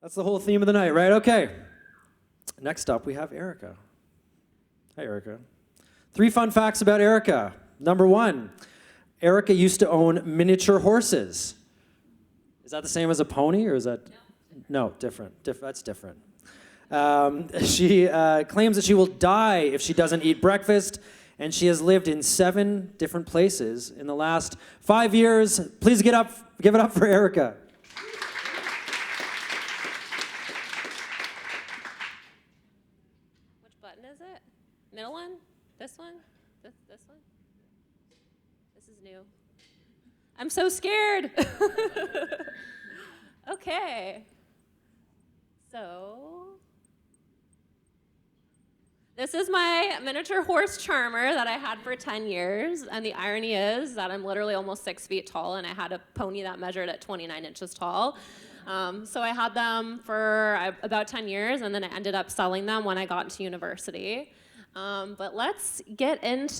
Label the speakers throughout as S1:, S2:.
S1: That's the whole theme of the night, right? Okay. Next up, we have Erica. Hi, Erica. 3 fun facts about Erica. Number 1, Erica used to own miniature horses. Is that the same as a pony, or is that? No, different. That's different. She claims that she will die if she doesn't eat breakfast, and she has lived in 7 different places in the last 5 years. Please give it up for Erica.
S2: Which button is it? Middle one? This one? This one? This is new. I'm so scared. Okay. So, this is my miniature horse charmer that I had for 10 years. And the irony is that I'm literally almost 6 feet tall, and I had a pony that measured at 29 inches tall. So I had them for about 10 years, and then I ended up selling them when I got into university. But let's get into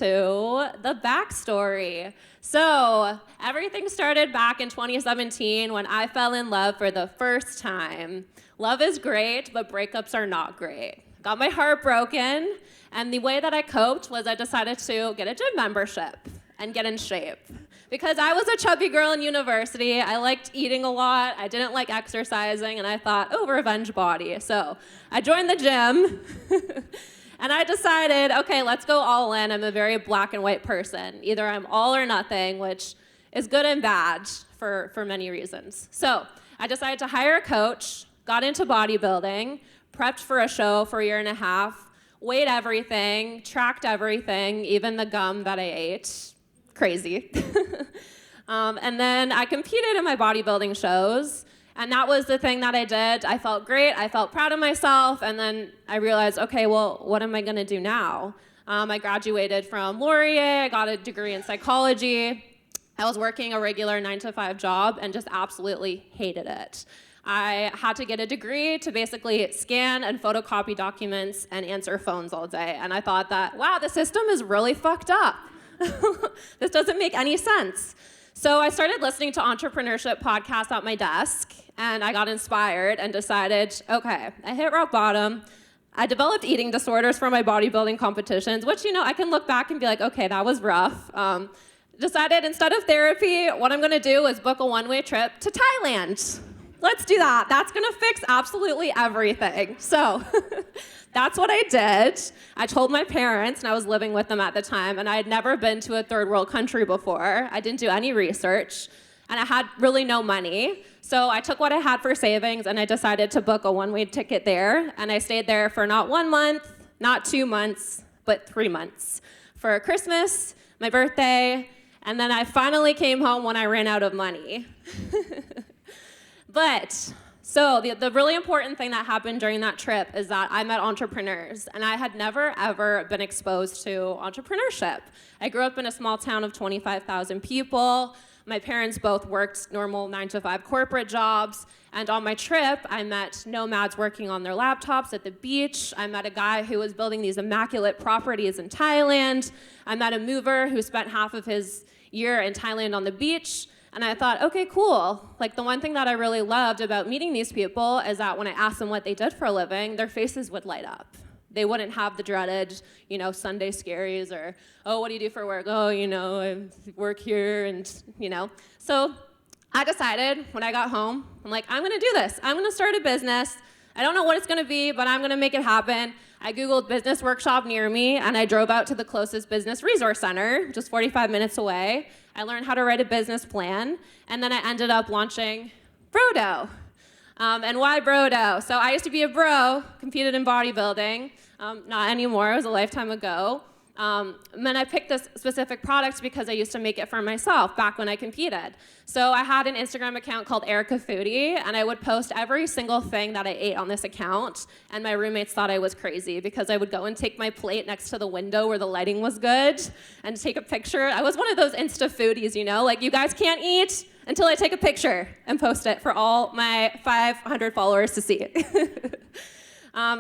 S2: the backstory. So everything started back in 2017 when I fell in love for the first time. Love is great, but breakups are not great. Got my heart broken, and the way that I coped was I decided to get a gym membership and get in shape. Because I was a chubby girl in university, I liked eating a lot, I didn't like exercising, and I thought, oh, revenge body. So I joined the gym. And I decided, okay, let's go all in. I'm a very black and white person. Either I'm all or nothing, which is good and bad for many reasons. So I decided to hire a coach, got into bodybuilding, prepped for a show for a year and a half, weighed everything, tracked everything, even the gum that I ate. Crazy. And then I competed in my bodybuilding shows. And that was the thing that I did. I felt great. I felt proud of myself. And then I realized, okay, well, what am I going to do now? I graduated from Laurier. I got a degree in psychology. I was working a regular 9-to-5 job and just absolutely hated it. I had to get a degree to basically scan and photocopy documents and answer phones all day. And I thought that, wow, the system is really fucked up. This doesn't make any sense. So I started listening to entrepreneurship podcasts at my desk, and I got inspired and decided, okay, I hit rock bottom. I developed eating disorders for my bodybuilding competitions, which, I can look back and be like, okay, that was rough. Decided instead of therapy, what I'm gonna do is book a one-way trip to Thailand. Let's do that. That's gonna fix absolutely everything. So that's what I did. I told my parents, and I was living with them at the time, and I had never been to a third world country before. I didn't do any research, and I had really no money. So I took what I had for savings, and I decided to book a one-way ticket there, and I stayed there for not 1 month, not 2 months, but 3 months. For Christmas, my birthday, and then I finally came home when I ran out of money. So the really important thing that happened during that trip is that I met entrepreneurs, and I had never, ever been exposed to entrepreneurship. I grew up in a small town of 25,000 people. My parents both worked normal 9-to-5 corporate jobs, and on my trip, I met nomads working on their laptops at the beach. I met a guy who was building these immaculate properties in Thailand. I met a mover who spent half of his year in Thailand on the beach. And I thought, okay, cool. Like, the one thing that I really loved about meeting these people is that when I asked them what they did for a living, their faces would light up. They wouldn't have the dreaded, Sunday scaries or, oh, what do you do for work? Oh, I work here and. So I decided when I got home, I'm like, I'm gonna do this. I'm gonna start a business. I don't know what it's gonna be, but I'm gonna make it happen. I Googled business workshop near me, and I drove out to the closest business resource center, just 45 minutes away. I learned how to write a business plan, and then I ended up launching Brodo. And why Brodo? So I used to be a bro, competed in bodybuilding. Not anymore, it was a lifetime ago. And then I picked this specific product because I used to make it for myself back when I competed. So I had an Instagram account called Erica Foodie, and I would post every single thing that I ate on this account, and my roommates thought I was crazy because I would go and take my plate next to the window where the lighting was good and take a picture. I was one of those Insta foodies, like, you guys can't eat until I take a picture and post it for all my 500 followers to see.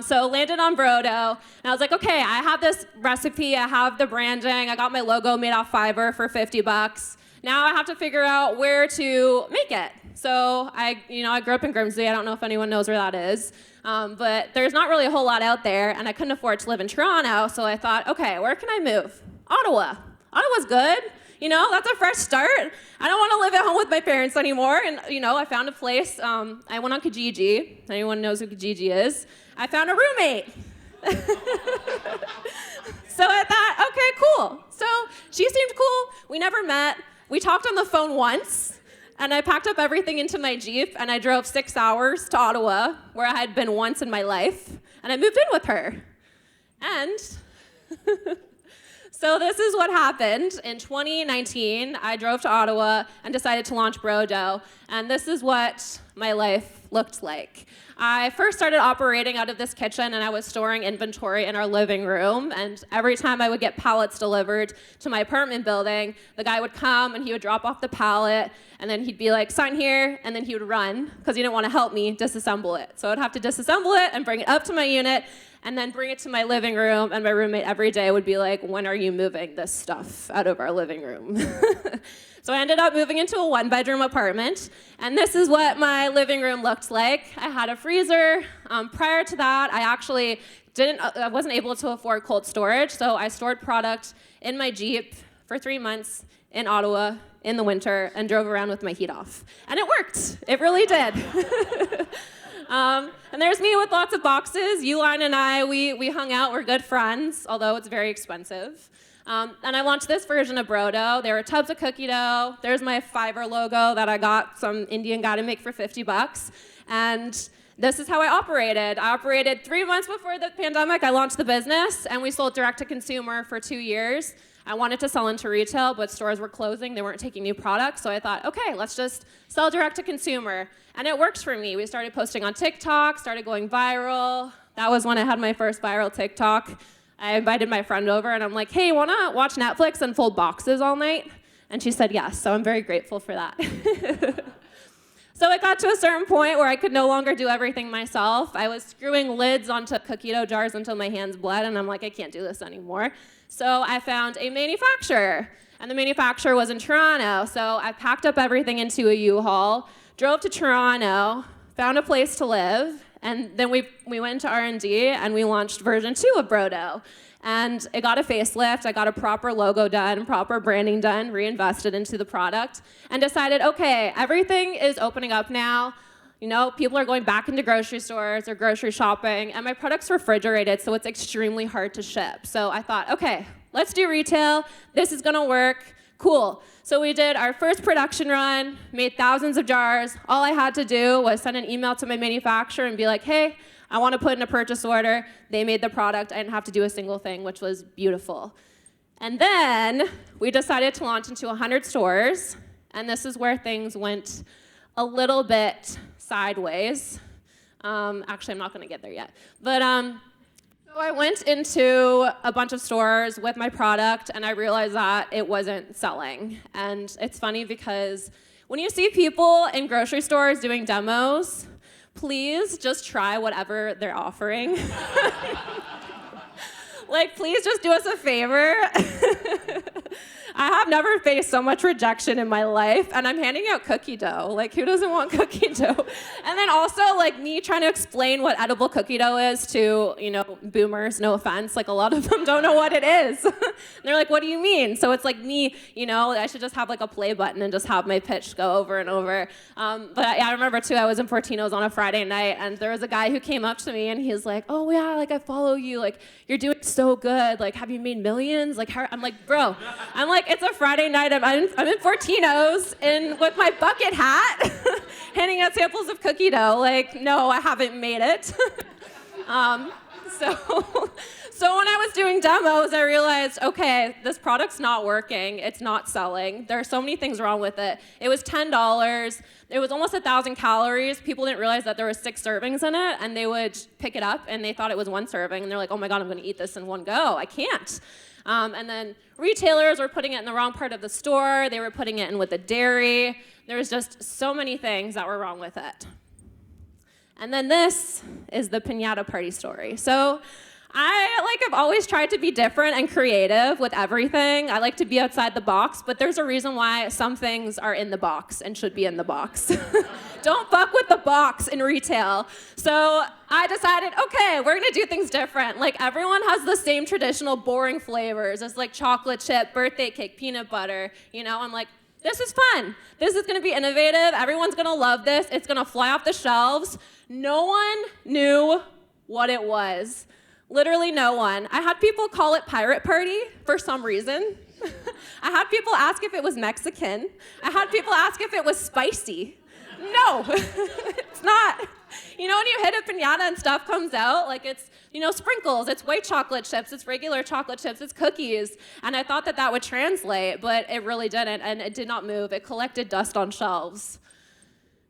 S2: So landed on Brodo, and I was like, okay, I have this recipe, I have the branding, I got my logo made off Fiverr for $50. now I have to figure out where to make it. So I grew up in Grimsby. I don't know if anyone knows where that is. But there's not really a whole lot out there, and I couldn't afford to live in Toronto, so I thought, okay, where can I move? Ottawa. Ottawa's good. That's a fresh start. I don't want to live at home with my parents anymore, and, I found a place. I went on Kijiji. Anyone knows who Kijiji is? I found a roommate. So I thought, okay, cool. So she seemed cool. We never met. We talked on the phone once. And I packed up everything into my Jeep, and I drove 6 hours to Ottawa, where I had been once in my life, and I moved in with her. And so this is what happened. In 2019, I drove to Ottawa and decided to launch Brodo, and this is what my life looked like. I first started operating out of this kitchen, and I was storing inventory in our living room, and every time I would get pallets delivered to my apartment building, the guy would come and he would drop off the pallet, and then he'd be like, sign here, and then he would run because he didn't want to help me disassemble it. So I'd have to disassemble it and bring it up to my unit and then bring it to my living room, and my roommate every day would be like, when are you moving this stuff out of our living room? So I ended up moving into a 1-bedroom apartment, and this is what my living room looked like. I had a freezer. Prior to that, I wasn't able to afford cold storage, so I stored product in my Jeep for 3 months in Ottawa in the winter and drove around with my heat off. And it worked. It really did. And there's me with lots of boxes. Uline and I, we hung out. We're good friends, although it's very expensive. And I launched this version of Brodo. There were tubs of cookie dough. There's my Fiverr logo that I got some Indian guy to make for $50. And this is how I operated. I operated 3 months before the pandemic. I launched the business, and we sold direct to consumer for 2 years. I wanted to sell into retail, but stores were closing. They weren't taking new products. So I thought, okay, let's just sell direct to consumer. And it works for me. We started posting on TikTok, started going viral. That was when I had my first viral TikTok. I invited my friend over, and I'm like, hey, wanna watch Netflix and fold boxes all night? And she said yes, so I'm very grateful for that. So it got to a certain point where I could no longer do everything myself. I was screwing lids onto cookie dough jars until my hands bled, and I'm like, I can't do this anymore. So I found a manufacturer, and the manufacturer was in Toronto. So I packed up everything into a U-Haul, drove to Toronto, found a place to live, and then we went to R&D, and we launched version 2 of Brodo. And it got a facelift. I got a proper logo done, proper branding done, reinvested into the product, and decided, okay, everything is opening up now. People are going back into grocery stores or grocery shopping, and my product's refrigerated, so it's extremely hard to ship. So I thought, okay, let's do retail. This is gonna work. Cool. So we did our first production run, made thousands of jars. All I had to do was send an email to my manufacturer and be like, hey, I want to put in a purchase order. They made the product. I didn't have to do a single thing, which was beautiful. And then we decided to launch into 100 stores, and this is where things went a little bit sideways. Actually, I'm not going to get there yet. But so I went into a bunch of stores with my product, and I realized that it wasn't selling. And it's funny because when you see people in grocery stores doing demos, please just try whatever they're offering. Please just do us a favor. I have never faced so much rejection in my life, and I'm handing out cookie dough. Who doesn't want cookie dough? And then also, me trying to explain what edible cookie dough is to, boomers, no offense. A lot of them don't know what it is. And they're like, what do you mean? So it's me, I should just have, a play button and just have my pitch go over and over. But I remember, too, I was in Fortino's on a Friday night, and there was a guy who came up to me, and he's like, oh, yeah, I follow you. You're doing so good. Have you made millions? I'm like, bro, it's a Friday night. I'm in Fortino's with my bucket hat, handing out samples of cookie dough. No, I haven't made it. So when I was doing demos, I realized, okay, this product's not working. It's not selling. There are so many things wrong with it. It was $10. It was almost 1,000 calories. People didn't realize that there were 6 servings in it, and they would pick it up, and they thought it was 1 serving, and they're like, oh my God, I'm gonna eat this in one go. I can't. And then retailers were putting it in the wrong part of the store. They were putting it in with the dairy. There was just so many things that were wrong with it. And then this is the piñata party story. So I've always tried to be different and creative with everything. I like to be outside the box, but there's a reason why some things are in the box and should be in the box. Don't fuck with the box in retail. So I decided, okay, we're gonna do things different. Like everyone has the same traditional boring flavors. It's like chocolate chip, birthday cake, peanut butter. You know, I'm like, this is fun. This is gonna be innovative. Everyone's gonna love this. It's gonna fly off the shelves. No one knew what it was. Literally no one. I had people call it Pirate Party for some reason. I had people ask if it was Mexican. I had people ask if it was spicy. No, it's not. You know when you hit a piñata and stuff comes out, like it's, you know, sprinkles, it's white chocolate chips, it's regular chocolate chips, it's cookies. And I thought that that would translate, but it really didn't, and it did not move. It collected dust on shelves.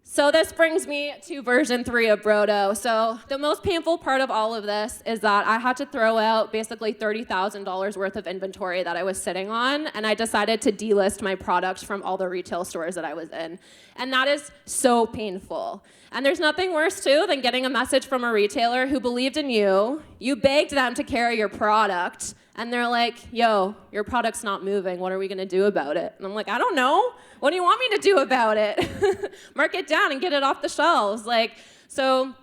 S2: So this brings me to version 3 of Brodo. So the most painful part of all of this is that I had to throw out basically $30,000 worth of inventory that I was sitting on, and I decided to delist my product from all the retail stores that I was in. And that is so painful. And there's nothing worse too than getting a message from a retailer who believed in you, you begged them to carry your product, and they're like, yo, your product's not moving, what are we gonna do about it? And I'm like, I don't know. What do you want me to do about it? Mark it down and get it off the shelves. Like, so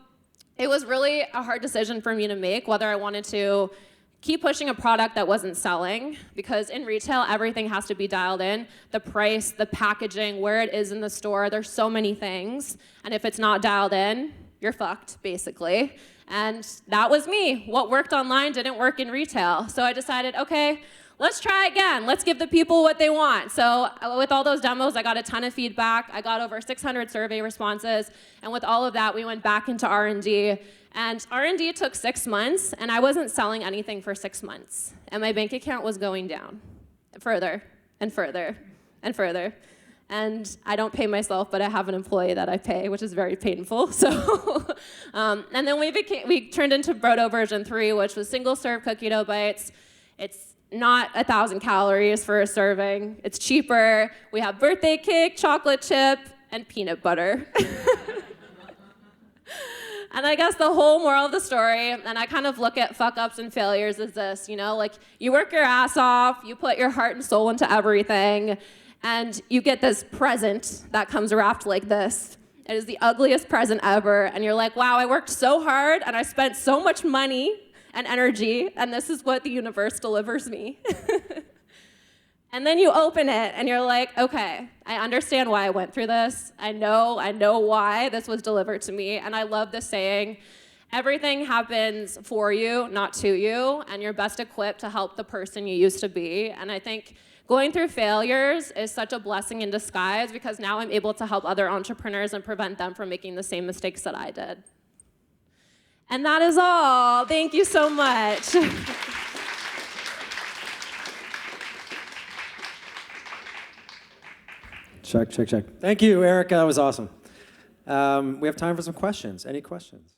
S2: it was really a hard decision for me to make whether I wanted to keep pushing a product that wasn't selling, because in retail, everything has to be dialed in. The price, the packaging, where it is in the store, there's so many things. And if it's not dialed in, you're fucked, basically. And that was me. What worked online didn't work in retail. So I decided, okay, let's try again. Let's give the people what they want. So with all those demos, I got a ton of feedback. I got over 600 survey responses. And with all of that, we went back into R&D. And R&D took 6 months, and I wasn't selling anything for 6 months. And my bank account was going down further and further and further. And I don't pay myself, but I have an employee that I pay, which is very painful. So, and then we turned into Brodo version 3, which was single-serve cookie dough bites. It's not 1,000 calories for a serving. It's cheaper. We have birthday cake, chocolate chip, and peanut butter. And I guess the whole moral of the story, and I kind of look at fuck-ups and failures as this, you know, like you work your ass off, you put your heart and soul into everything, and you get this present that comes wrapped like this. It is the ugliest present ever, and you're like, wow, I worked so hard, and I spent so much money and energy, and this is what the universe delivers me. And then you open it, and you're like, okay, I understand why I went through this. I know why this was delivered to me, and I love the saying, everything happens for you, not to you, and you're best equipped to help the person you used to be. And I think going through failures is such a blessing in disguise, because now I'm able to help other entrepreneurs and prevent them from making the same mistakes that I did. And that is all. Thank you so much.
S1: Check. Thank you, Erica. That was awesome. We have time for some questions. Any questions?